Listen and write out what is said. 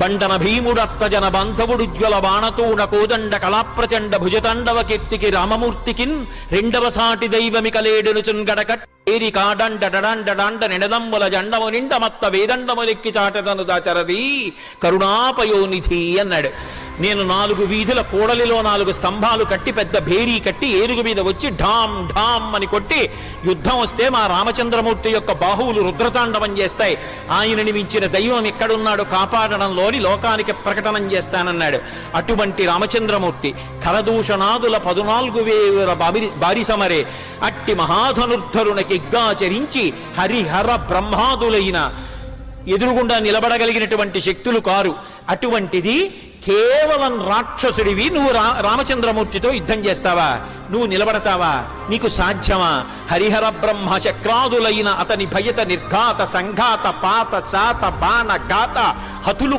బండన భీముడత్తజన బంధవుడు జ్వల బాణతూణ కోదండ కళాప్రచండ భుజతాండవ కీర్తికి రామమూర్తికిన్ రెండవ సాటి దైవమికలేడునుచున్ గడకట్ ఏరి కాడండ డడండ నిడదంబుల జండము నిండ మత్త వేదండములెక్కి చాటదను దాచరది కరుణాపయోనిధి అన్నాడు. నేను 4 వీధుల కూడలిలో 4 స్తంభాలు కట్టి పెద్ద భేరీ కట్టి ఏనుగు మీద వచ్చి ఢామ్ ఢామ్ అని కొట్టి యుద్ధం వస్తే మా రామచంద్రమూర్తి యొక్క బాహువులు రుద్రతాండవం చేస్తాయి. ఆయనని మించిన దైవం ఎక్కడున్నాడో కాపాడడంలోని లోకానికి ప్రకటనం చేస్తానన్నాడు. అటువంటి రామచంద్రమూర్తి కరదూషణాదుల 14,000 బారిసమరే అట్టి మహాధనుర్ధరునకిగ్గాచరించి హరిహర బ్రహ్మాదులైన ఎదురుగుండా నిలబడగలిగినటువంటి శక్తులు కారు. అటువంటిది కేవలం రాక్షసుడివి నువ్వు రామచంద్రమూర్తితో యుద్ధం చేస్తావా? నువ్వు నిలబడతావా? నీకు సాధ్యమా? హరిహర బ్రహ్మ చక్రాదులైన అతని భయత నిర్ఘాత సంఘాత పాత శాత బాణ ఘాత హతులు